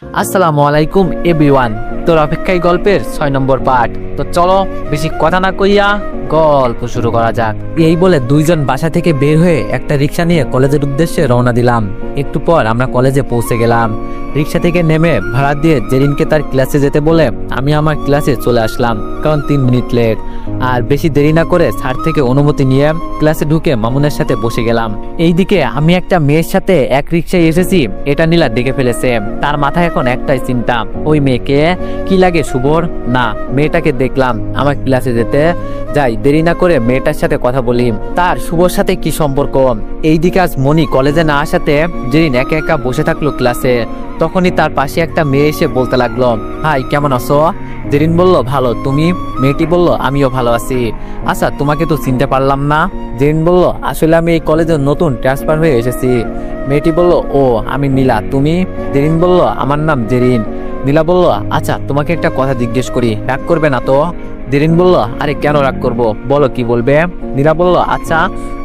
আসসালামু আলাইকুম এভরিওয়ান। তোর অপেক্ষায় গল্পের 6 নম্বর পার্ট। তো চলো বেশি কথা না কইয়া গল্প শুরু করা যাক। এই বলে দুইজন বাসা থেকে বের হয়ে একটা রিক্সা নিয়ে কলেজের উদ্দেশ্যে রওনা দিলাম। একটু পর আমরা কলেজে পৌঁছে গেলাম। রিক্সা থেকে নেমে ভাড়া দিয়ে জেরিনকে তার ক্লাসে যেতে বলে আমি আমার ক্লাসে চলে আসলাম, কারণ 3 মিনিট লেট। আর বেশি দেরি না করে স্যার থেকে অনুমতি নিয়ে ক্লাসে ঢুকে মামুনের সাথে বসে গেলাম। এইদিকে আমি একটা মেয়ের সাথে এক রিক্সায় এসেছি, এটা নীলা দেখে ফেলেছে। তার মাথায় এখন একটাই চিন্তা, ওই মেয়েকে কি লাগে শুভর। না, মেয়েটাকে দেখলাম আমার ক্লাসে যেতে যাই, দেরি না করে মেয়েটার সাথে কথা বলি। তার শুভর সাথে কি সম্পর্ক। এইদিকে আজ মনি কলেজে না আসাতে জেরিন একা একা বসে থাকলো ক্লাসে। তখনই তার পাশে একটা মেয়ে এসে বলতে লাগলো, হাই কেমন আছো। জেরিন বলল ভালো, তুমি। মেয়েটি বলল আমিও ভালো আছি। আচ্ছা তোমাকে তো চিনতে পারলাম না। জেরিন বলল আসলে আমি এই কলেজে নতুন ট্রান্সফার হয়ে এসেছি। মেয়েটি বলল ও আমি নীলা, তুমি। জেরিন বলল আমার নাম জেরিন। নীলা বলল আচ্ছা তোমাকে একটা কথা জিজ্ঞেস করি, রাগ করবে না তো। জেরিন বলল আরে কেন রাগ করব, বলো কি বলবে। নীলা বলল আচ্ছা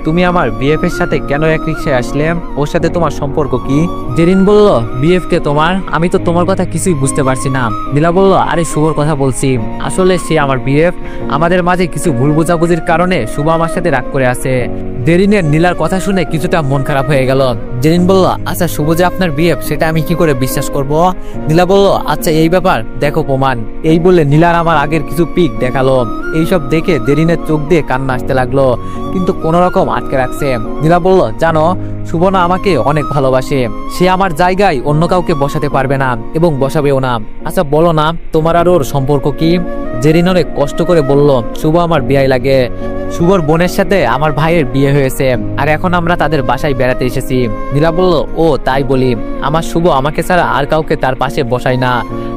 তুমি আমার বিএফ এর সাথে কেন এক রিক্সায় আসলে, ওর সাথে তোমার সম্পর্ক কি। জেরিন বলল বিএফ কে তোমার, আমি তো তোমার কথা কিছুই বুঝতে পারছি না। নীলা বলল আরে শুভর কথা বলছি, আসলে সে আমার বিএফ। আমাদের মাঝে কিছু ভুল বোঝাবুঝির কারণে শুভ আমার সাথে রাগ করে আছে। জেরিনের নীলার কথা শুনে কিছুটা মন খারাপ হয়ে গেল। জেরিন বলল আচ্ছা শুভ যে আপনার বিএফ সেটা আমি কি করে বিশ্বাস করব। নীলা বলল আচ্ছা এই ব্যাপার, দেখো প্রমাণ। এই বলে নীলার আমার আগের কিছু পিক দেখালো। এইসব দেখে জেরিনের চোখ দিয়ে কান্না আসতে লাগলো, কিন্তু কোনো রকম আটকে রাখছে। নীলা বলল জানো শুভ না আমাকে অনেক ভালোবাসে, সে আমার জায়গায় অন্য কাউকে বসাতে পারবে না এবং বসাবেও না। আচ্ছা বলো না তোমার আর ওর সম্পর্ক কি। জেরিন অনেক কষ্ট করে বলল শুভ আমার বিয়ে লাগে, শুভর বোনের সাথে আমার ভাইয়ের বিয়ে হয়েছে, আর এখন আমরা তাদের বাসায় বেড়াতে এসেছি। নীলা বলল ও তাই বলি, আমার শুভ আমাকে ছাড়া আর কাউকে তার পাশে বসায় না।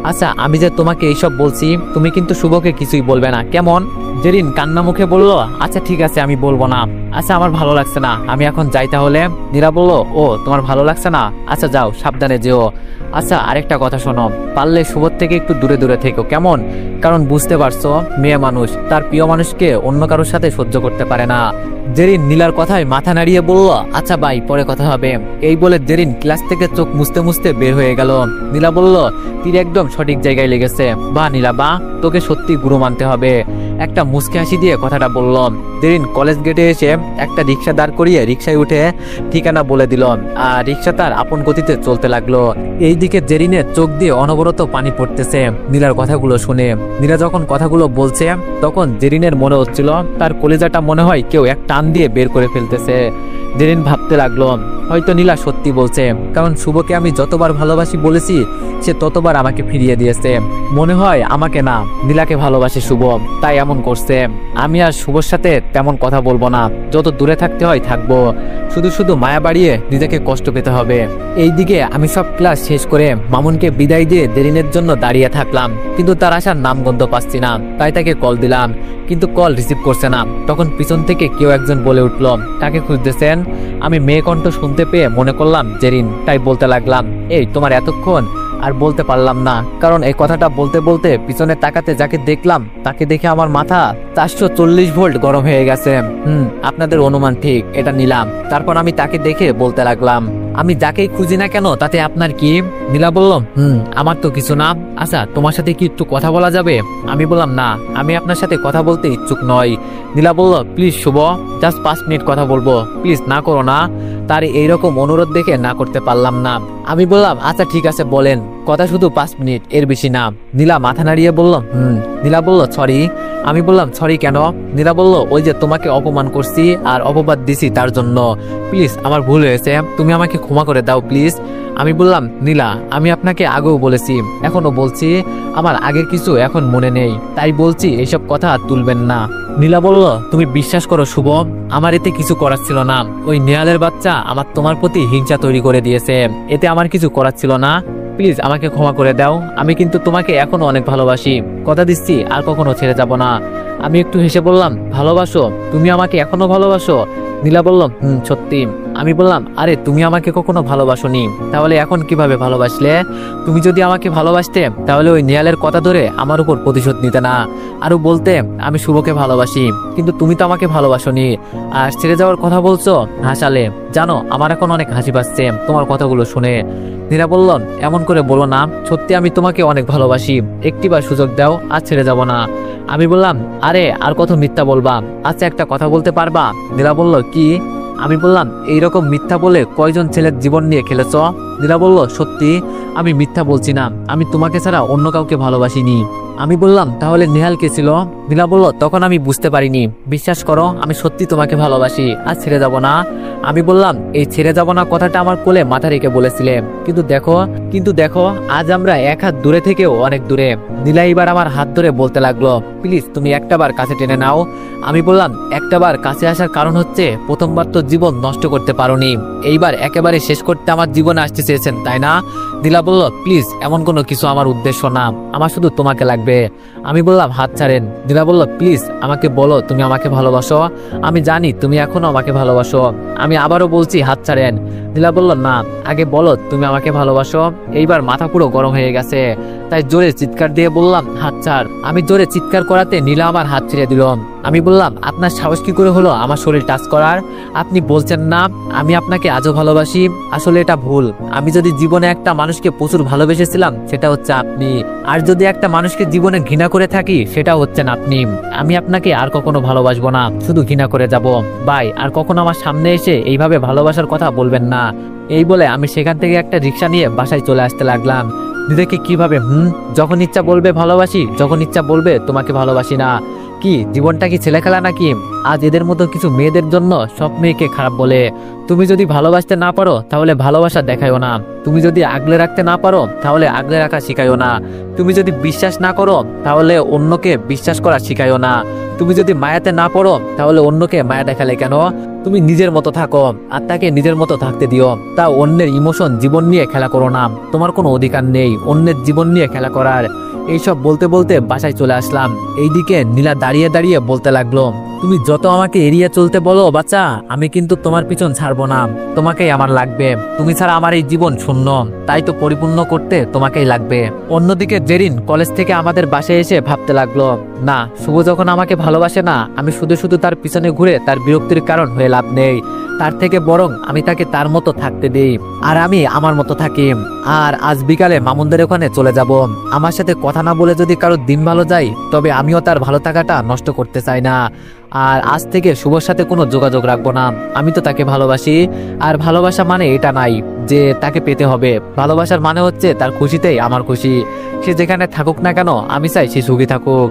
আচ্ছা আমি যে তোমাকে এইসব বলছি তুমি কিন্তু শুভকে কিছুই বলবে না, কেমন। জেরিন কান্না মুখে বলল আচ্ছা ঠিক আছে আমি বলবো না। আচ্ছা আমার ভালো লাগছে না, আমি এখন যাই তাহলে। নীলা বলল ও তোমার ভালো লাগছে না, আচ্ছা যাও সাবধানে যেও। আচ্ছা আরেকটা কথা শোনো, পারলে শুভর থেকে একটু দূরে দূরে থেকো, কেমন। কারণ বুঝতে পারছো মেয়ে মানুষ তার প্রিয় মানুষকে অন্য কারোর সাথে সহ্য করতে পারে না। জেরিন নীলার কথায় মাথা নাড়িয়ে বলল আচ্ছা ভাই পরে কথা হবে। এই বলে জেরিন ক্লাস থেকে চোখ মুছতে মুছতে বের হয়ে গেল। নীলা বলল তীর একদম সঠিক জায়গায় লেগেছে, বা নীলা বা তোকে সত্যি গুরু মানতে হবে। একটা মুচকি হাসি দিয়ে কথাটা বলল। জেরিন কলেজ গেটে এসে একটা রিক্সা দাঁড় করিয়ে রিক্সায় উঠে ঠিকানা বলে দিল, আর রিক্সা তার আপন গতিতে চলতে লাগলো। এইদিকে জেরিনের চোখ দিয়ে অনবরত পানি পড়তেছে নীলার কথাগুলো শুনে। নীলা যখন কথাগুলো বলছে তখন জেরিনের মনে হচ্ছিল তার কলিজাটা মনে হয় কেউ এক টান দিয়ে বের করে ফেলতেছে। জেরিন ভাবতে লাগলো হয়তো নীলা সত্যি বলছে, কারণ শুভকে আমি যতবার ভালোবাসি বলেছি সে ততবার আমাকে ফিরিয়ে দিয়েছে। মনে হয় আমাকে না নীলাকে ভালোবাসে শুভ, তাই এমন করছে। আমি আর শুভর সাথে তেমন কথা বলবো না, যত দূরে থাকতে হয় থাকবো, শুধু শুধু মায়া বাড়িয়ে নিজেকে কষ্ট পেতে হবে। এইদিকে আমি সব ক্লাস শেষ করে মামুনকে বিদায় দিয়ে জেরিনের জন্য দাঁড়িয়ে থাকলাম, কিন্তু তার আসার নামগন্ধ পাচ্ছি না। তাই তাকে কল দিলাম, কিন্তু কল রিসিভ করছে না। তখন পিছন থেকে কেউ একজন বলে উঠল তাকে খুঁজতেছেন। আমি মেয়ে কণ্ঠ শুনতে পেয়ে মনে করলাম জেরিন, তাই বলতে লাগলাম এই তোমার এতক্ষণ। আর বলতে পারলাম না, কারণ এই কথাটা বলতে বলতে পিছনে তাকাতে যাকে দেখলাম তাকে দেখে আমার মাথা 440 ভোল্ট গরম হয়ে গেছে। আপনাদের অনুমান ঠিক, এটা নিলাম। তারপর আমি তাকে দেখে বলতে লাগলাম আমি যাকেই খুঁজি না কেন তাতে আপনার কি। নীলা বলল আমার তো কিছু না। আচ্ছা তোমার সাথে কি একটু কথা বলা যাবে। আমি বললাম না, আমি আপনার সাথে কথা বলতে ইচ্ছুক নই। নীলা বলল প্লিজ শুভ, জাস্ট 5 মিনিট কথা বলবো, প্লিজ না করো না। তার এইরকম অনুরোধ দেখে না করতে পারলাম না। আমি বললাম আচ্ছা ঠিক আছে বলেন, কথা শুধু 5 মিনিট, এর বেশি না। নীলা মাথা নাড়িয়ে বলল নীলা বলল সরি। আমি বললাম সরি কেন। নীলা বলল ওই যে তোমাকে অপমান করছি আর অপবাদ দিছি তার জন্য, প্লিজ আমার ভুল হয়েছে, তুমি আমাকে ক্ষমা করে দাও প্লিজ। আমি বললাম নীলা আমি আপনাকে আগেও বলেছি এখনো বলছি, আমার আগের কিছু এখন মনে নেই, তাই বলছি এইসব কথা তুলবেন না। নীলা বলল তুমি বিশ্বাস করো শুভ, আমার এতে কিছু করার ছিল না। ওই নেয়ালের বাচ্চা আমার তোমার প্রতি হিংসা তৈরি করে দিয়েছে, এতে আমার কিছু করার ছিল না। প্লিজ আমাকে ক্ষমা করে দাও, আমি কিন্তু তোমাকে এখনো অনেক ভালোবাসি, কথা দিচ্ছি আর কখনো ছেড়ে যাব না। আমি একটু হেসে বললাম ভালোবাসো, তুমি আমাকে এখনো ভালোবাসো। নীলা বলল সত্যি। আমি বললাম, আরে তুমি আমাকে কখনো ভালোবাসোনি, তাহলে এখন কিভাবে ভালোবাসলে? তুমি যদি আমাকে ভালোবাসতে তাহলে ওই নেহালের কথা ধরে আমার উপর প্রতিশোধ নিতে না, আরো বলতে আমি শুভকে ভালোবাসি, কিন্তু তুমি তো আমাকে ভালোবাসোনি আর ছেড়ে যাওয়ার কথা বলছো, হাসালে। জানো আমার এখন অনেক হাসি পাচ্ছে তোমার কথাগুলো শুনে। নীরা বলল, এমন করে বলো না, সত্যি আমি তোমাকে অনেক ভালোবাসি, একটিবার সুযোগ দাও, আর ছেড়ে যাব না। আমি বললাম, আরে আর কত মিথ্যা বলবা, আচ্ছা একটা কথা বলতে পারবা? নীরা বলল, কি? আমি বললাম, এইরকম মিথ্যা বলে কয়জন ছেলের জীবন নিয়ে খেলেছ? নীরা বলল, সত্যি আমি মিথ্যা বলছি না, আমি তোমাকে ছাড়া অন্য কাউকে ভালোবাসিনি। আমি বললাম, তাহলে নেহাল কে ছিল? নীলা বলল, তখন আমি বুঝতে পারিনি, বিশ্বাস করো আমি সত্যি তোমাকে ভালোবাসি, আর ছেড়ে যাব না। আমি বললাম, এই ছেড়ে যাব না কথাটা আমার কোলে মাথা রেখে বলেছিলে, কিন্তু দেখো আজ আমরা এক হাত দূরে থেকেও অনেক দূরে। নীলা এবার আমার হাত ধরে বলতে লাগলো, প্লিজ তুমি একটাবার কাছে টেনে নাও। আমি বললাম, একটাবার কাছে আসার কারণ হচ্ছে প্রথমবার তো জীবন নষ্ট করতে পারোনি, এইবার একেবারে শেষ করতে আমার জীবনে আসতে চেয়েছেন তাই না? নীলা বলল, প্লিজ এমন কোনো কিছু আমার উদ্দেশ্য না, আমার শুধু তোমাকে লাগবে। আমি বললাম, হাত ছাড়েন। নীলা বলল, প্লিজ আমাকে বলো তুমি আমাকে ভালোবাসো, আমি জানি তুমি এখনো আমাকে ভালোবাসো। আমি আবারও বলছি, হাত ছাড়েন। নীলা বলল, না আগে বলো তুমি আমাকে ভালোবাসো। এইবার মাথা পুরো গরম হয়ে গেছে, তাই জোরে চিৎকার দিয়ে বললাম, হাত ছাড়। আমি জোরে চিৎকার করাতে নীলা আমার হাত ছেড়ে দিল। আমি বললাম, আপনার সাহস কি করে হলো আমার শরীর টাচ করার? আপনি বলছেন না আমি আপনাকে আজও ভালোবাসি, আসলে এটা ভুল। আমি যদি জীবনে একটা মানুষকে প্রচুর ভালোবেসেছিলাম সেটা হচ্ছে আপনি, আর যদি একটা মানুষকে জীবনে ঘৃণা করে থাকি সেটা হচ্ছেন আপনি। আমি আপনাকে আর কখনো ভালোবাসবো না, শুধু ঘৃণা করে যাব। ভাই আর কখনো আমার সামনে এসে এইভাবে ভালোবাসার কথা বলবেন না। এই বলে আমি সেখান থেকে একটা রিক্সা নিয়ে বাসায় চলে আসতে লাগলাম। দিদিকে কিভাবে যখন ইচ্ছা বলবে ভালোবাসি, যখন ইচ্ছা বলবে তোমাকে ভালোবাসি না। কি জীবনটা কি ছেলে খেলা নাকি? আজ এদের মতো কিছু মেয়েদের জন্য সব মেয়েকে খারাপ বলে। তুমি যদি ভালোবাসতে না পারো তাহলে ভালোবাসা দেখাইও না, তুমি যদি আগলে রাখতে না পারো তাহলে আগলে রাখা শিখাইও না, তুমি যদি বিশ্বাস না করো তাহলে অন্যকে বিশ্বাস করা শিখাইও না, তুমি যদি মায়াতে না পড়ো তাহলে অন্যকে মায়া দেখালে কেন? তুমি নিজের মতো থাকো আর তাকে নিজের মতো থাকতে দিও, তা অন্যের ইমোশন জীবন নিয়ে খেলা করো না। তোমার কোনো অধিকার নেই অন্যের জীবন নিয়ে খেলা করার। এইসব বলতে বলতে বাসায় চলে আসলাম। এইদিকে নীলা দাঁড়িয়ে দাঁড়িয়ে বলতে লাগলো, তুমি যত আমাকে এড়িয়ে চলতে বলো বাচ্চা, আমি কিন্তু তোমার পিছন ছাড়বো না, তোমাকেই আমার লাগবে। তুমি ছাড়া আমার এই জীবন শূন্য, তাই তো পরিপূর্ণ করতে তোমাকেই লাগবে। অন্যদিকে জেরিন কলেজ থেকে আমাদের বাসায় এসে ভাবতে লাগলো, না শুভ যখন আমাকে ভালোবাসে না, আমি শুধু শুধু তার পিছনে ঘুরে তার বিরক্তির কারণ হয়ে লাভ নেই, তার থেকে বরং আমি তাকে তার মতো থাকতে দিই আর আমি আমার মতো থাকি। আর আজ বিকালে মামুনদের ওখানে চলে যাব। আমার সাথে কথা না বলে যদি কারো দিন ভালো যায় তবে আমিও তার ভালো থাকাটা নষ্ট করতে চাই না। আর আজ থেকে শুভর সাথে কোনো যোগাযোগ রাখবো না, আমি তো তাকে ভালোবাসি। আর ভালোবাসা মানে এটা নাই যে তাকে পেতে হবে, ভালোবাসার মানে হচ্ছে তার খুশিতেই আমার খুশি। সে যেখানে থাকুক না কেন আমি চাই সে সুখী থাকুক।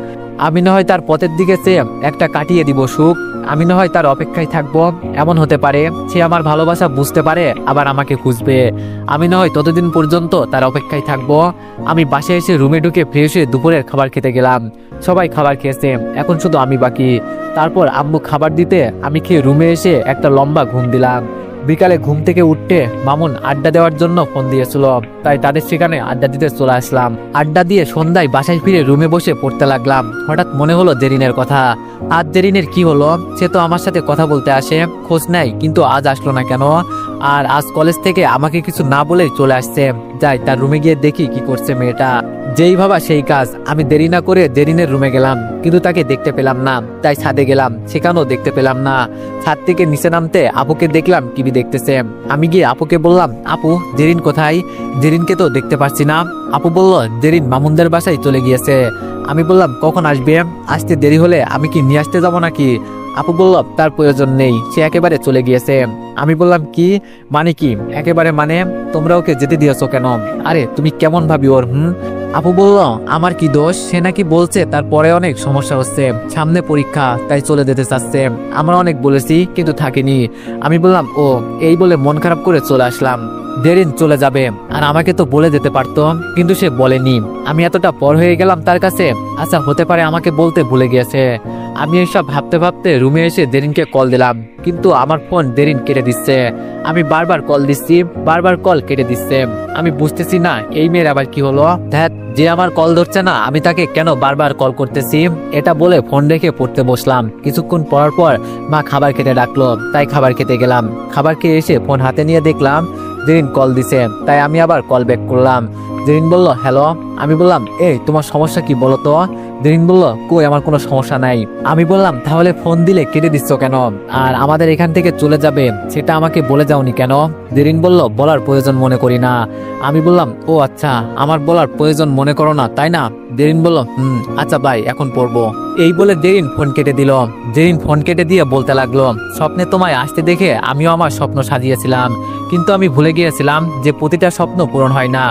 আমি না হয় তার পথের দিকে চেয়ে একটা কাটিয়ে দিব সুখ, আমি না হয় তার অপেক্ষায় থাকবো। এমন হতে পারে সে আমার ভালোবাসা বুঝতে পারে আবার আমাকে খুঁজবে, আমি না হয় ততদিন পর্যন্ত তার অপেক্ষায় থাকবো। আমি বাসায় এসে রুমে ঢুকে ফ্রেশ হয়ে দুপুরের খাবার খেতে গেলাম। সবাই খাবার খেয়েছে, এখন শুধু আমি বাকি। তারপর আম্মু খাবার দিতে আমি খেয়ে রুমে এসে একটা লম্বা ঘুম দিলাম। বিকালে ঘুম থেকে উঠতে মামুন আড্ডা দেওয়ার জন্য ফোন দিয়েছিল, তাই তাদের সেখানে আড্ডা দিতে চলে আসলাম। আড্ডা দিয়ে সন্ধ্যায় বাসায় ফিরে রুমে বসে পড়তে লাগলাম। হঠাৎ মনে হলো জেরিনের কথা। আজ জেরিনের কি হলো? সে তো আমার সাথে কথা বলতে আসে, খোঁজ নেয়, কিন্তু আজ আসলো না কেন? আর আজ কলেজ থেকে আমাকে কিছু না বলেই চলে আসছে। যাই তার রুমে গিয়ে দেখি কি করছে মেয়েটা। যেই ভাবা সেই কাজ, আমি দেরি না করে জেরিনের রুমে গেলাম, কিন্তু তাকে দেখতে পেলাম না। তাই ছাদে গেলাম, সেখানেও দেখতে পেলাম না। ছাদ থেকে নিচে নামতে আপুকে দেখলাম টিভি দেখতেছে। আমি গিয়ে আপুকে বললাম, আপু জেরিন কোথায়? জেরিনকে তো দেখতে পাচ্ছি না। আপু বলল, জেরিন মামুনদের বাসায় চলে গিয়েছে। আমি বললাম, কখন আসবে? আসতে দেরি হলে আমি কি নিয়ে আসতে যাবো নাকি? আপু বলল, তার প্রয়োজন নেই, সে একেবারে চলে গিয়েছে। আমি বললাম, কি মানে? কি একেবারে মানে? তোমরা ওকে যেতে দিয়েছো কেন? আরে তুমি কেমন ভাবি ওর? আপু বলল, আমার কি দোষ? সে নাকি বলছে তারপরে অনেক সমস্যা হচ্ছে, সামনে পরীক্ষা, তাই চলে যেতে চাচ্ছে। আমরা অনেক বলেছি কিন্তু থাকেনি। আমি বললাম, ও এই বলে মন খারাপ করে চলে আসলাম। জেরিন চলে যাবে আর আমাকে তো বলে যেতে পারতো, কিন্তু সে বলেনি। আমি এতটা পর হয়ে গেলাম তার কাছে। আচ্ছা হতে পারে আমাকে বলতে ভুলে গিয়েছে। আমি এসব ভাবতে ভাবতে রুমে এসে জেরিনকে কল দিলাম, কিন্তু আমার ফোন জেরিন কেটে দিচ্ছে। আমি বারবার কল দিচ্ছি, বারবার কল কেটে দিচ্ছে। আমি বুঝতেছি না এই মেয়ের আবার কি হলো। ধ্যাত, যে আমার কল ধরছে না আমি তাকে কেন বারবার কল করতেছি। এটা বলে ফোন রেখে পড়তে বসলাম। কিছুক্ষণ পর পর মা খাবার খেতে ডাকলো, তাই খাবার খেতে গেলাম। খাবার খেয়ে এসে ফোন হাতে নিয়ে দেখলাম জেরিন কল দিছে, তাই আমি আবার কল ব্যাক করলাম। জেরিন বলল হ্যালো। আমি বললাম এই তোমার সমস্যা কি বলো তো। জেরিন বলল কই আমার কোনো সমস্যা নাই। আমি বললাম তাহলে ফোন দিলে কেটে দিচ্ছ কেন, আর আমাদের এখান থেকে চলে যাবে সেটা আমাকে বলে যাওনি কেন। জেরিন বলল বলার প্রয়োজন মনে করি না। আমি বললাম ও আচ্ছা, আমার বলার প্রয়োজন মনে করো না তাই না। জেরিন বলল আচ্ছা ভাই এখন পড়বো। এই বলে জেরিন ফোন কেটে দিল। জেরিন ফোন কেটে দিয়ে বলতে লাগলো স্বপ্নে তোমায় আসতে দেখে আমিও আমার স্বপ্ন সাজিয়েছিলাম, কিন্তু আমি ভুলে গিয়েছিলাম যে প্রতিটা স্বপ্ন পূরণ হয় না।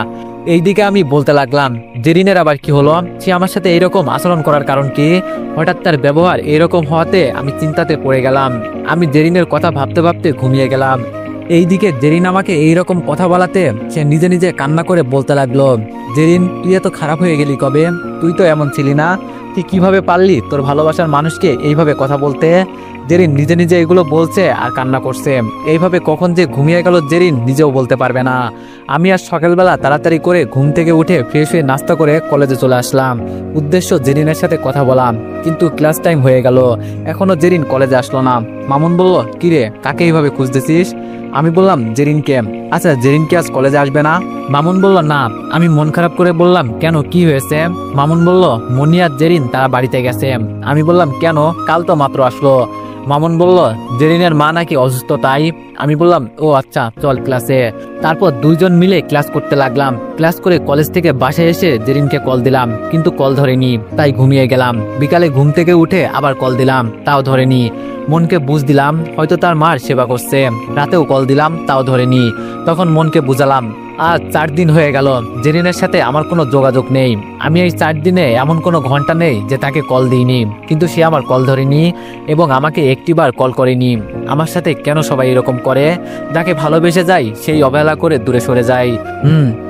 এইদিকে আমি বলতে লাগলাম জেরিনের আবার কি হলো, সে আমার সাথে এরকম আচরণ করার কারণ কি। হঠাৎ তার ব্যবহার এরকম হওয়াতে আমি চিন্তাতে পড়ে গেলাম। আমি জেরিনের কথা ভাবতে ভাবতে ঘুমিয়ে গেলাম। এইদিকে জেরিন আমাকে এইরকম কথা বলাতে সে নিজে নিজে কান্না করে বলতে লাগলো জেরিন তুই এত খারাপ হয়ে গেলি কবে, তুই তো এমন ছিলি না, তুই কিভাবে পারলি তোর ভালোবাসার মানুষকে এইভাবে কথা বলতে। জেরিন নিজে নিজে এগুলো বলছে আর কান্না করছে। এইভাবে কখন যে ঘুমিয়ে গেল জেরিন নিজেও বলতে পারবে না। আমি আর সকালবেলা তাড়াতাড়ি করে ঘুম থেকে উঠে ফ্রেশ হয়ে নাস্তা করে কলেজে চলে আসলাম। উদ্দেশ্য জেরিনের সাথে কথা বলাম, কিন্তু ক্লাস টাইম হয়ে গেল, এখনো জেরিন কলেজে আসলো না। মামুন বলল কিরে কাকে এইভাবে খুঁজতেছিস। আমি বললাম জেরিনকে। আচ্ছা জেরিন কি আজ কলেজে আসবে না। মামুন বলল না। আমি মন খারাপ করে বললাম কেন কি হয়েছে। মামুন বলল মনি আর জেরিন তারা বাড়িতে গেছে। আমি বললাম কেন, কাল তো মাত্র আসলো। মামুন বলল জেরিনের মা নাকি অসুস্থ তাই। আমি বললাম ও আচ্ছা চল ক্লাসে। তারপর দুইজন মিলে ক্লাস করতে লাগলাম। ক্লাস করে কলেজ থেকে বাসায় এসে জেরিনকে কল দিলাম, কিন্তু কল ধরেনি, তাই ঘুমিয়ে গেলাম। বিকালে ঘুম থেকে উঠে আবার কল দিলাম, তাও ধরেনি। মনকে বুঝ দিলাম হয়তো তার মার সেবা করছে। রাতেও কল দিলাম, তাও ধরেনি। তখন মনকে বুঝালাম আজ 4 দিন হয়ে গেল জেরিনের সাথে আমার কোনো যোগাযোগ নেই। আমি এই 4 দিনে এমন কোনো ঘন্টা নেই যে তাকে কল দিইনি, কিন্তু সে আমার কল ধরেনি এবং আমাকে একটিবার কল করেনি। আমার সাথে কেন সবাই এরকম করে, যাকে ভালোবেসে যাই সেই অবহেলা করে দূরে সরে যায়।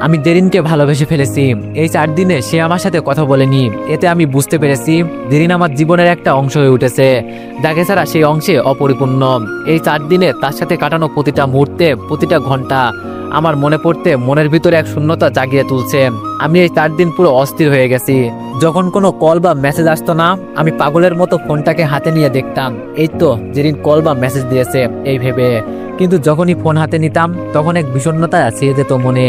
আমি জেরিনকে ভালোবেসে ফেলেছি। এই 4 দিনে সে আমার সাথে কথা বলেনি, এতে আমি বুঝতে পেরেছি জেরিন আমার জীবনের একটা অংশ হয়ে উঠেছে, যাকে ছাড়া সেই অংশে অপরিপূর্ণ। এই 4 দিনে তার সাথে কাটানো প্রতিটা মুহূর্তে প্রতিটা ঘন্টা আমার মনে পড়তে মনের ভিতরে এক শূন্যতা জাগিয়ে তুলছে। আমি এই 4 দিন পুরো অস্থির হয়ে গেছি। যখন কোনো কল বা মেসেজ আসতো না আমি পাগলের মতো ফোনটাকে হাতে নিয়ে দেখতাম এই তো জেরিন কল বা মেসেজ দিয়েছে এই ভেবে, কিন্তু যখনই ফোন হাতে নিতাম তখন এক বিষণ্ণতা ছেয়ে যেত মনে।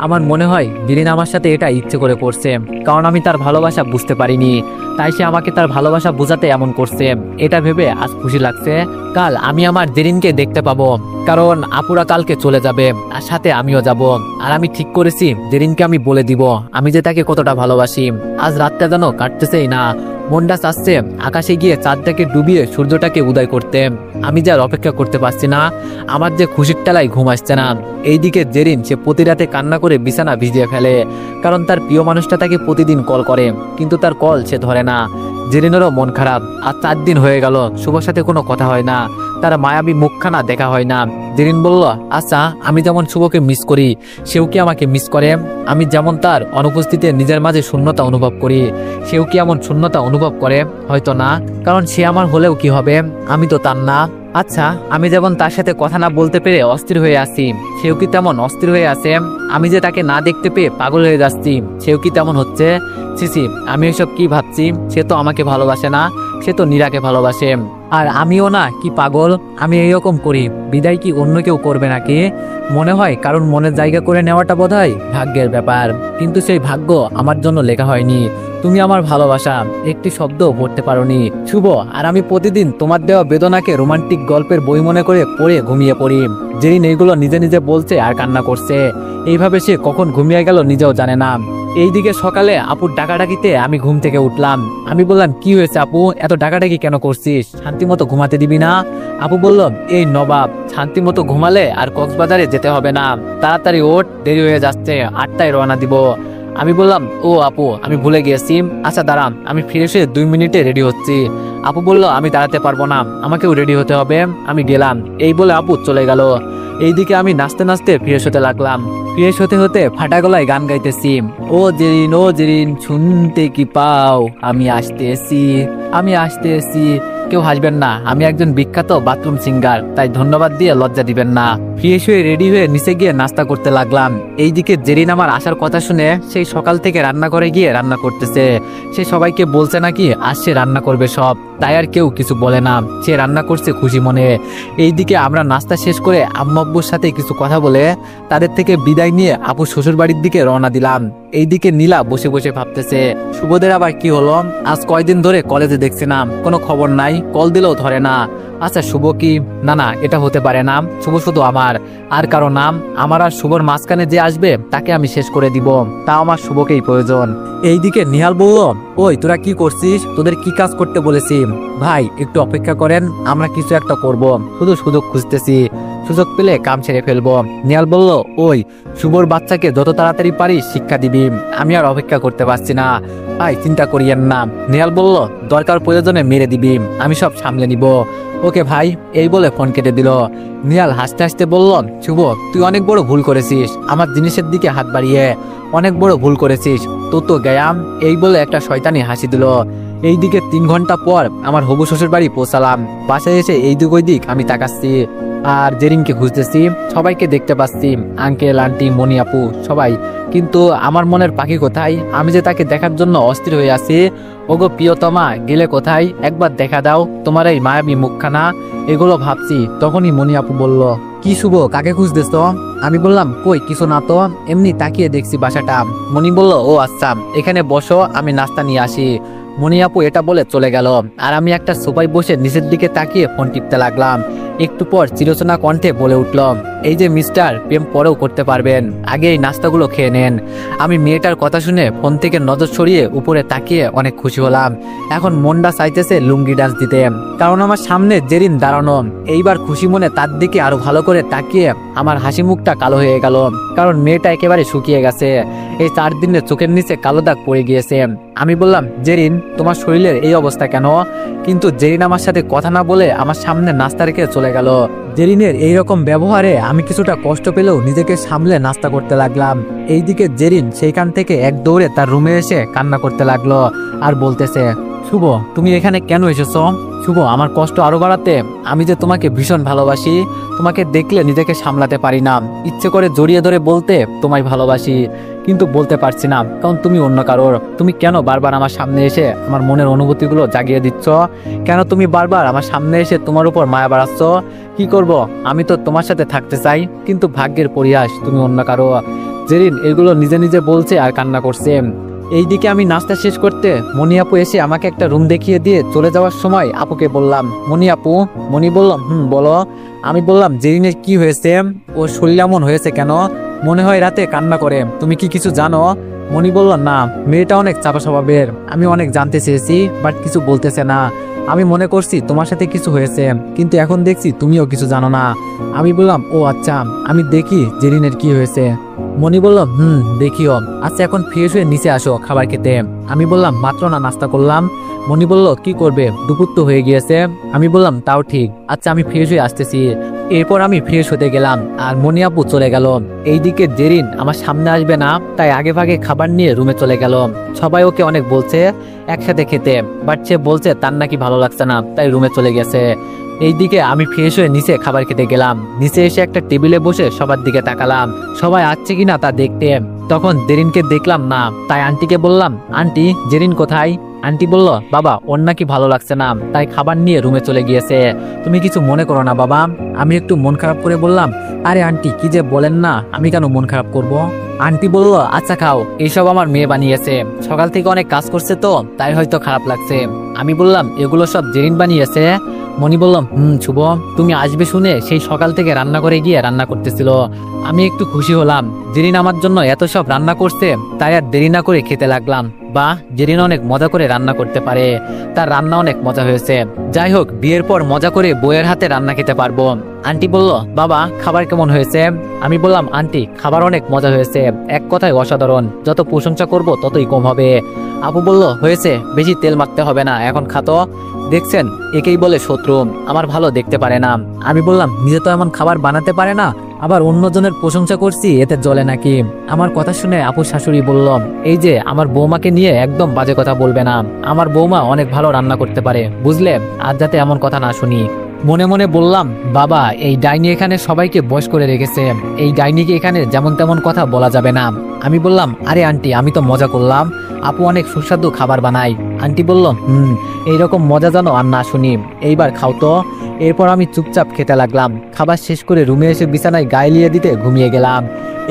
আমার মনে হয় জেরিন আমার সাথে এটা ইচ্ছে করে করছে, কারণ আমি তার ভালোবাসা বুঝতে পারিনি, তাই সে আমাকে তার ভালোবাসা বোঝাতে এমন করছে। এটা ভেবে আজ খুশি লাগছে কাল আমি আমার জেরিনকে দেখতে পাবো, কারণ আপুরা কালকে চলে যাবে আর সাথে আমিও যাব। আর আমি ঠিক করেছি জেরিনকে আমি বলে দিব আমি যে তাকে কতটা ভালোবাসি। আজ রাতটা যেন কাটতেছেই না, মনটা চাচ্ছে আকাশে গিয়ে চাঁদটাকে ডুবিয়ে সূর্যটাকে উদয় করতে। আমি যার অপেক্ষা করতে পারছি না, আমার যে খুশির টালায় ঘুম আসছে না। এইদিকে জেরিন সে প্রতি রাতে কান্না করে বিছানা ভিজিয়ে ফেলে, কারণ তার প্রিয় মানুষটা তাকে প্রতিদিন কল করে, কিন্তু তার কল সে ধরে না। জেরিনেরও মন খারাপ। আর 4 দিন হয়ে গেল শুভর সাথে কোনো কথা হয় না, তার মায়াবী মুখখানা দেখা হয় না। জেরিন বলল আচ্ছা আমি যেমন শুভকে মিস করি সেও কি আমাকে মিস করে। আমি যেমন তার অনুপস্থিতিতে নিজের মাঝে শূন্যতা অনুভব করি সেও কি এমন শূন্যতা অনুভব করে। হয়তো না, কারণ সে আমার হলেও কি হবে, আমি তো তার না। আচ্ছা আমি যেমন তার সাথে কথা না বলতে পেরে অস্থির হয়ে আছি সেও কি তেমন অস্থির হয়ে আছে। আমি যে তাকে না দেখতে পেয়ে পাগল হয়ে যাচ্ছি সেও কি তেমন হচ্ছে। সিসি আমি এসব কি ভাবছি, সে তো আমাকে ভালোবাসে না, সে তো নীরাকে ভালোবাসে। আর আমিও না কি পাগল, আমি এইরকম করি বিদায় কি অন্য কেউ করবে নাকি। মনে হয় কারণ মনের জায়গা করে নেওয়াটা বোধহয় ভাগ্যের ব্যাপার, কিন্তু সেই ভাগ্য আমার জন্য লেখা হয়নি। তুমি আমার ভালোবাসা একটি শব্দ পড়তে পারোনি শুভ, আর আমি প্রতিদিন তোমার দেওয়া বেদনাকে রোমান্টিক গল্পের বই মনে করে পড়ে ঘুমিয়ে পড়ি। যেদিন এইগুলো নিজে নিজে বলছে আর কান্না করছে, এইভাবে সে কখন ঘুমিয়ে গেল নিজেও জানে না। এইদিকে সকালে আপুর ডাকাডাকিতে আমি ঘুম থেকে উঠলাম। আমি বললাম কি হয়েছে আপু, এত ডাকাডাকি কেন করছিস, শান্তি মতো ঘুমাতে দিবি না। আপু বলল এই নবাব শান্তি মতো ঘুমালে আর কক্সবাজারে যেতে হবে না, তাড়াতাড়ি ওঠ, দেরি হয়ে যাচ্ছে, 8টায় রওনা দিব। আমি বললাম ও আপু আমি ভুলে গিয়েছি, আচ্ছা দাঁড়ান আমি ফিরে এসে 2 মিনিটে রেডি হচ্ছি। আপু বলল আমি দাঁড়াতে পারবো না, আমাকেও রেডি হতে হবে। আমি গেলাম, এই বলে আপু চলে গেল। এইদিকে আমি নাচতে নাচতে ফিরে হতে লাগলাম। ফ্রেশ হতে হতে ফাটা গলায় গান গাইতেছি। ও জেরিন শুনতে কি পাও, আমি আসতেছি, আমি আসতেছি। কেউ হাসবেন না, আমি একজন বিখ্যাত বাথরুম সিঙ্গার, তাই ধন্যবাদ দিয়ে লজ্জা দিবেন না। ফ্রেশ হয়ে রেডি হয়ে নিচে গিয়ে নাস্তা করতে লাগলাম। এইদিকে জেরিন আমার আসার কথা শুনে সেই সকাল থেকে রান্না করে গিয়ে রান্না করতেছে। সে সবাইকে বলছে নাকি আজ সে রান্না করবে সব, তাই আর কেউ কিছু বলে না, সে রান্না করছে খুশি মনে। এইদিকে আমরা নাস্তা শেষ করে আম্মু আব্বুর সাথে কিছু কথা বলে তাদের থেকে বিদায় নিয়ে আপু শ্বশুর বাড়ির দিকে রওনা দিলাম। এইদিকে নীলা বসে বসে ভাবতেছে শুভদের আবার কি হলো, আজ কয়দিন ধরে কলেজে দেখছি না, কোনো খবর নাই, কল দিলেও ধরে না। আচ্ছা শুভ কি? না, এটা হতে পারে না, শুভ শুধু আমার, আর কারো নাম? আমার আর শুভর মাঝখানে যে আসবে তাকে আমি শেষ করে দিব, তা আমার শুভকেই প্রয়োজন। এইদিকে নিহাল বলল, ওই তোরা কি করছিস, তোদের কি কাজ করতে বলেছি? ভাই একটু অপেক্ষা করেন, আমরা কিছু একটা করব, শুধু সুযোগ খুঁজতেছি, সুযোগ পেলে কাম ছেড়ে ফেলবো। নিহাল বলল, ওই শুভর বাচ্চাকে যত তাড়াতাড়ি পারি শিক্ষা দিবি, আমি আর অপেক্ষা করতে পারছি না ভাই, চিন্তা করিয়েন না। নিহাল বলল, দরকার প্রয়োজনে মেরে দিবি, আমি সব সামলে নিব। ওকে ভাই, এই বলে ফোন কেটে দিল। নিহাল হাসতে হাসতে বলল, শুভ তুই অনেক বড় ভুল করেছিস, আমার জিনিসের দিকে হাত বাড়িয়ে অনেক বড় ভুল করেছিস, তো গেয়াম। এই বলে একটা শয়তানি হাসি দিল। এইদিকে 3 ঘন্টা পর আমার হবু শ্বশুর বাড়ি পৌঁছালাম। বাসায় এসে এইদিক ওইদিক আমি তাকাচ্ছি আর জেরিনকে খুঁজতেছি, সবাইকে দেখতে পাচ্ছি, আঙ্কেল আন্টি মনি আপু সবাই, কিন্তু আমার মনের পাখি কোথায়? আমি যে তাকে দেখার জন্য অস্থির হয়ে আছি। ওগো প্রিয়তমা, গেলে কোথায়? একবার দেখা দাও তোমার এই মায়াবী মুখখানা, এগুলো ভাবছি। তখনই মনি আপু বলল, কি শুভ, কাকে খুঁজতেছ? আমি বললাম, কই কিছু না তো, এমনি তাকিয়ে দেখছি বাসাটা। মনি বলল, ও আচ্ছা, এখানে বসো, আমি নাস্তা নিয়ে আসি। মনি আপু এটা বলে চলে গেল আর আমি একটা সোফায় বসে নিচের দিকে তাকিয়ে ফোন টিপতে লাগলাম। একটু পর চিরচেনা কণ্ঠে বলে উঠল, এই যে মিস্টার, প্রেম পরেও করতে পারবেন, আগে এই নাস্তাগুলো খেয়ে নেন। আমি মেয়েটার কথা শুনে ফোন থেকে নজর সরিয়ে উপরে তাকিয়ে অনেক খুশি হলাম। এখন মনটা চাইতেছে লুঙ্গি ডান্স দিতে, কারণ আমার সামনে জেরিন দাঁড়ানো। এইবার খুশি মনে তার দিকে আরো ভালো করে তাকিয়ে আমার হাসি মুখটা কালো হয়ে গেল, কারণ মেয়েটা একেবারে শুকিয়ে গেছে, এই 4 দিনে চোখের নিচে কালো দাগ পড়ে গিয়েছে। আমি বললাম, জেরিন তোমার শরীরের এই অবস্থা কেন? কিন্তু জেরিন আমার সাথে কথা না বলে আমার সামনে নাস্তা রেখে চলে গেল। জেরিনের এইরকম ব্যবহারে আমি কিছুটা কষ্ট পেলেও নিজেকে সামলে নাস্তা করতে লাগলাম। এইদিকে জেরিন সেইখান থেকে এক দৌড়ে তার রুমে এসে কান্না করতে লাগলো আর বলতেছে, শুভ তুমি এখানে কেন এসেছো? শুভ, আমার কষ্ট আরো বাড়াতে? আমি যে তোমাকে ভীষণ ভালোবাসি, তোমাকে দেখলে নিজেকে সামলাতে পারি না, ইচ্ছে করে জড়িয়ে ধরে বলতে তোমায় ভালোবাসি, কিন্তু বলতে পারছি না, কারণ তুমি অন্য কারোর। তুমি কেন বারবার আমার সামনে এসে আমার মনের অনুভূতিগুলো জাগিয়ে দিচ্ছ? কেন তুমি বারবার আমার সামনে এসে তোমার উপর মায়া বাড়াচ্ছ? কি করব? আমি তো তোমার সাথে থাকতে চাই, কিন্তু ভাগ্যের পরিহাস, তুমি অন্য কারো। জেরিন এগুলো নিজে নিজে বলছে আর কান্না করছে। এইদিকে আমি নাস্তা শেষ করতে মনি আপু এসে আমাকে একটা রুম দেখিয়ে দিয়ে চলে যাওয়ার সময় আপুকে বললাম, মনি আপু। মনি বলল, বলো। আমি বললাম, জেরিনের কি হয়েছে? ও শরীর এমন হয়েছে কেন? মনে হয় রাতে কান্না করে, তুমি কি কিছু জানো? মনি বলল, না, মেয়েটা অনেক চাপা স্বভাবের, আমি অনেক জানতে চেয়েছি বাট কিছু বলতেছে না। আমি মনে করছি তোমার সাথে কিছু হয়েছে, কিন্তু এখন দেখছি তুমিও কিছু জানো না। আমি বললাম, ও আচ্ছা, আমি দেখি জেরিনের কি হয়েছে। মনি বলল, দেখিও। আচ্ছা এখন ফ্রেশ হয়ে নিচে আসো খাবার খেতে। আমি বললাম, মাত্র না নাস্তা করলাম। মনি বলল, কি করবে, দুপুর তো হয়ে গিয়েছে। আমি বললাম, তাও ঠিক, আচ্ছা আমি ফ্রেশ হয়ে আসতেছি। এরপর আমি ফ্রেশ হতে গেলাম আর মনি আপু চলে গেল। এইদিকে জেরিন আমার সামনে আসবে না, তাই আগে ভাগে খাবার নিয়ে রুমে চলে গেল। সবাই ওকে অনেক বলছে একসাথে খেতে, বাট সে বলছে তার নাকি ভালো লাগছে না, তাই রুমে চলে গেছে। এইদিকে আমি ফ্রেশ হয়ে নিচে খাবার খেতে গেলাম। নিচে এসে একটা টেবিলে বসে সবার দিকে তাকালাম, সবাই আসছে কিনা তা দেখতে। তখন জেরিনকে দেখলাম না, তাই আন্টিকে বললাম, আন্টি জেরিন কোথায়? আন্টি বলল, বাবা ওর নাকি ভালো লাগছে না, তাই খাবার নিয়ে রুমে চলে গিয়েছে, তুমি কিছু মনে করো না বাবা। আমি একটু মন খারাপ করে বললাম, আরে আন্টি কি যে বলেন না, আমি কেন মন খারাপ করব? আন্টি বলল, আচ্ছা খাও, এইসব আমার মেয়ে বানিয়েছে, সকাল থেকে অনেক কাজ করছে তো তাই হয়তো খারাপ লাগছে। আমি বললাম, এগুলো সব জেরিন বানিয়েছে? মনি বলল, শুভ তুমি আসবে শুনে সেই সকাল থেকে রান্না করে গিয়ে রান্না করতেছিল। আমি একটু খুশি হলাম, জেরিন আমার জন্য এত সব রান্না করছে, তাই আর দেরি না করে খেতে লাগলাম। বা জেরিন অনেক মজা করে রান্না করতে পারে, তার রান্না অনেক মজা হয়েছে। যাই হোক, বিয়ের পর মজা করে বউয়ের হাতে রান্না খেতে পারবো। আন্টি বলল, বাবা খাবার কেমন হয়েছে? আমি বললাম, আন্টি খাবার অনেক মজা হয়েছে, এক কথায় অসাধারণ, যত প্রশংসা করব ততই কম হবে। আপু বলল, হয়েছে, বেশি তেল মাখতে হবে না, এখন খাতো। দেখছেন, একেই বলে শত্রু, আমার ভালো দেখতে পারে না। আমি বললাম, নিজে তো এমন খাবার বানাতে পারে না, আবার অন্যজনের প্রশংসা করছি এতে জ্বলে নাকি? আমার কথা শুনে আপু শাশুড়ি বলল, এই যে আমার বৌমাকে নিয়ে একদম বাজে কথা বলবে না, আমার বৌমা অনেক ভালো রান্না করতে পারে, বুঝলে? আর যাতে এমন কথা না শুনি। মনে মনে বললাম, বাবা এই ডাইনি এখানে সবাইকে বশ করে রেখেছে, এই ডাইনিকে এখানে যেমন তেমন কথা বলা যাবে না। আমি বললাম, আরে আন্টি আমি তো মজা করলাম, আপু অনেক সুস্বাদু খাবার বানায়। আন্টি বলল, এইরকম মজা জানো আর না শুনি, এইবার খাও তো। এরপর আমি চুপচাপ খেতে লাগলাম। খাবার শেষ করে রুমে এসে বিছানায় গায়ে লিয়ে দিতে ঘুমিয়ে গেলাম।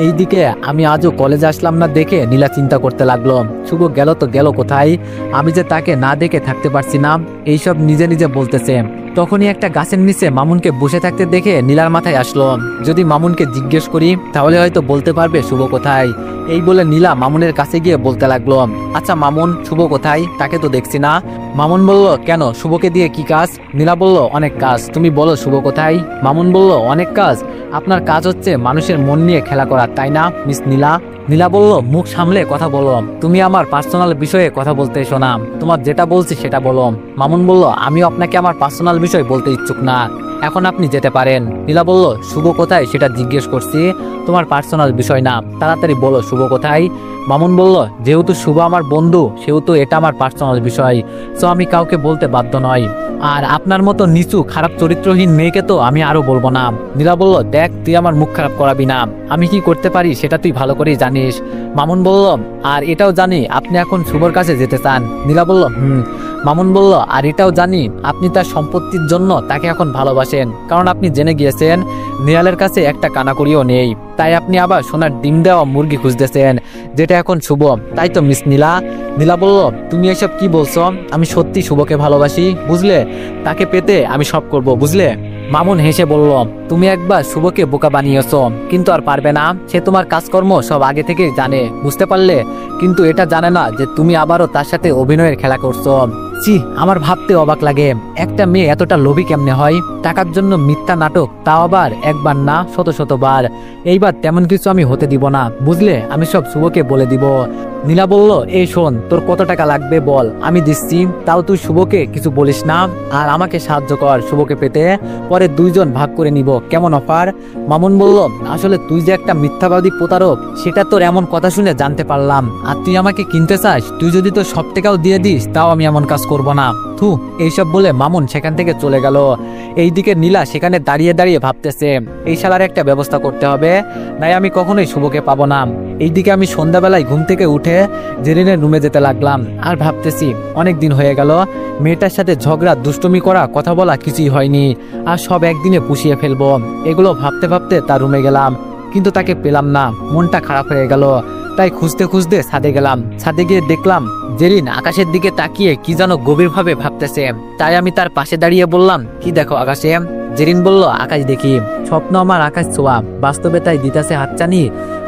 এইদিকে আমি আজও কলেজে আসলাম না দেখে নীলা চিন্তা করতে লাগলো, শুভ গেল তো গেল কোথায়, আমি যে তাকে না দেখে থাকতে পারছি না, এইসব নিজে নিজে বলতেছে। তখনই একটা গাছের নিচে মামুনকে বসে থাকতে দেখে নীলার মাথায় আসলো, যদি মামুনকে জিজ্ঞেস করি তাহলে হয়তো বলতে পারবে শুভ কোথায়। এই বলে নীলা মামুনের কাছে গিয়ে বলতে লাগলো, আচ্ছা মামুন, শুভ কোথায়? তাকে তো দেখছি না। মামুন বলল, কেন, শুভকে দিয়ে কি কাজ? নীলা বলল, অনেক কাজ, তুমি বলো শুভ কোথায়? মামুন বলল, অনেক কাজ? আপনার কাজ হচ্ছে মানুষের মন নিয়ে খেলা করা, তাই না মিস নীলা? নীলা বলল, মুখ সামলে কথা বলো, তুমি আমার পার্সোনাল বিষয়ে কথা বলতে এসো না, তোমার যেটা বলছি সেটা বলো। মামুন বলল, আমিও আপনাকে আমার পার্সোনাল বিষয় বলতে ইচ্ছুক না, এখন আপনি যেতে পারেন। নীলা বলল, শুভ কোথায় সেটা জিজ্ঞেস করছি, তোমার পার্সোনাল বিষয় না, তাড়াতাড়ি বলো শুভ কোথায়। মামুন বলল, যেহেতু শুভ আমার বন্ধু সেহেতু এটা আমার পার্সোনাল বিষয়, সো আমি কাউকে বলতে বাধ্য নয়। আর আপনার মতো নিচু খারাপ চরিত্রহীন মেয়েকে তো আমি আরো বলবো না। নীলা বলল, দেখ তুই আমার মুখ খারাপ করাবি না, আমি কি করতে পারি সেটা তুই ভালো করেই জানিস। মামুন বলল, আর এটাও জানি আপনি এখন শুভর কাছে যেতে চান। নীলা বলল, মামুন বলল, আর এটাও জানি আপনি তার সম্পত্তির জন্য তাকে এখন ভালোবাসেন, কারণ আপনি জেনে গিয়েছেন নিয়ালের কাছে একটা কানাকড়িও নেই, তাই আপনি আবার সোনার ডিম দেওয়া মুরগি খুঁজতেছেন, যেটা এখন শুভ, তাই তো মিস নীলা? নীলা বলল, তুমি এসব কি বলছো? আমি সত্যি শুভকে ভালোবাসি, বুঝলে? তাকে পেতে আমি সব করব, বুঝলে? মামুন হেসে বলল, তুমি একবার শুভকে বোকা বানিয়েছো, কিন্তু আর পারবে না, সে তোমার কাজকর্ম সব আগে থেকে জানে, বুঝতে পারলে? কিন্তু এটা জানে না যে তুমি আবারও তার সাথে অভিনয়ের খেলা করছো। ছি, আমার ভাবতে অবাক লাগে, একটা মেয়ে এতটা লোভী কেমনে হয়? টাকার জন্য মিথ্যা নাটক, তাও আবার একবার না শত শতবার। এইবার তেমন কিছু আমি হতে দিব না, বুঝলে? আমি সব শুভকে বলে দিব। নীলা বলল, এই শোন, তোর কত টাকা লাগবে বল, আমি দিচ্ছি, তাও তুই শুভকে কিছু বলিস না, আর আমাকে সাহায্য কর শুভকে পেতে, পরে দুইজন ভাগ করে নিব, কেমন অফার? মামুন বলল, আসলে তুই যে একটা মিথ্যাবাদী প্রতারক সেটা তোর এমন কথা শুনে জানতে পারলাম, আর তুই আমাকে কিনতে চাস, তুই যদি তোর সব টাকাও দিয়ে দিস তাও আমি এমন কাজ করব না। থু, এইসব বলে মামুন সেখান থেকে চলে গেল। এইদিকে নীলা সেখানে দাঁড়িয়ে দাঁড়িয়ে ভাবতেছে, এই শালার একটা ব্যবস্থা করতে হবে, নাই আমি কখনোই শুভকে পাবো না। এইদিকে আমি সন্ধ্যাবেলায় ঘুম থেকে উঠে জেরিনের রুমে যেতে লাগলাম, আর ভাবতেছি অনেক দিন হয়ে গেল, মেয়েটার সাথে ঝগড়া দুষ্টুমি করা কথা বলা কিছুই হয়নি, আর সব একদিনে পুষিয়ে ফেলবো। এগুলো ভাবতে ভাবতে তার রুমে গেলাম, কিন্তু তাকে পেলাম না, মনটা খারাপ হয়ে গেল। তাই খুঁজতে খুঁজতে ছাদে গেলাম। ছাদে গিয়ে দেখলাম জেরিন আকাশের দিকে তাকিয়ে কি যেন গভীরভাবে ভাবতেছে। তাই আমি তার পাশে দাঁড়িয়ে বললাম, কি দেখো আকাশে? জেরিন বলল, আকাশ দেখি। স্বপ্ন আমার আকাশ ছোঁয়া, বাস্তবে তাই দিতাছে হাতছানি,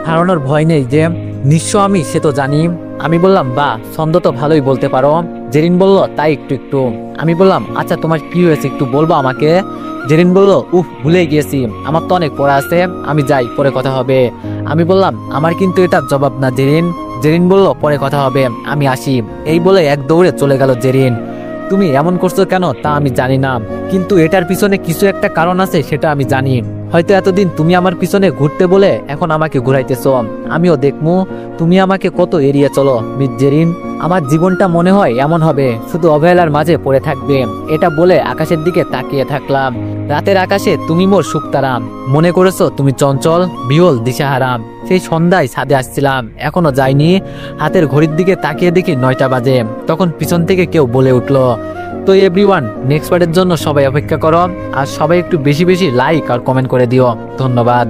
হারানোর ভয় নেই যে নিঃস্ব আমি সে তো জানি। আমি বললাম, বাহ, ছন্দ তো ভালোই বলতে পারো। জেরিন বলল, তাই একটু একটু। আমি বললাম, আচ্ছা তোমার কি হয়েছে একটু বলবো আমাকে? জেরিন বলল, ভুলে গিয়েছি, আমার তো অনেক পড়া আছে, আমি যাই, পরে কথা হবে। আমি বললাম, আমার কিন্তু এটা জবাব না জেরিন। জেরিন বলল, পরে কথা হবে, আমি আসি। এই বলে এক দৌড়ে চলে গেল জেরিন। তুমি এমন করছো কেন তা আমি জানি না, কিন্তু এটার পিছনে কিছু একটা কারণ আছে সেটা আমি জানি। হয়তো এতদিন তুমি আমার পিছনে ঘুরতে বলে এখন আমাকে ঘুরাইতেছো, আমিও দেখমু তুমি আমাকে কত এড়িয়ে চলো মিস জেরিন। আমার জীবনটা মনে হয় এমন হবে, শুধু অবহেলার মাঝে পড়ে থাকবে। এটা বলে আকাশের দিকে তাকিয়ে থাকলাম। রাতের আকাশে তুমি মোর সুক্তারাম, মনে করেছো তুমি চঞ্চল বিহল দিশাহারাম। সেই সন্ধ্যায় ছাদে আসছিলাম, এখনো যাইনি। হাতের ঘড়ির দিকে তাকিয়ে দেখি 9টা বাজে। তখন পিছন থেকে কেউ বলে উঠলো, তো এভরিওয়ান, নেক্সট পার্টের জন্য সবাই অপেক্ষা করো, আর সবাই একটু বেশি বেশি লাইক আর কমেন্ট করে দিও। ধন্যবাদ।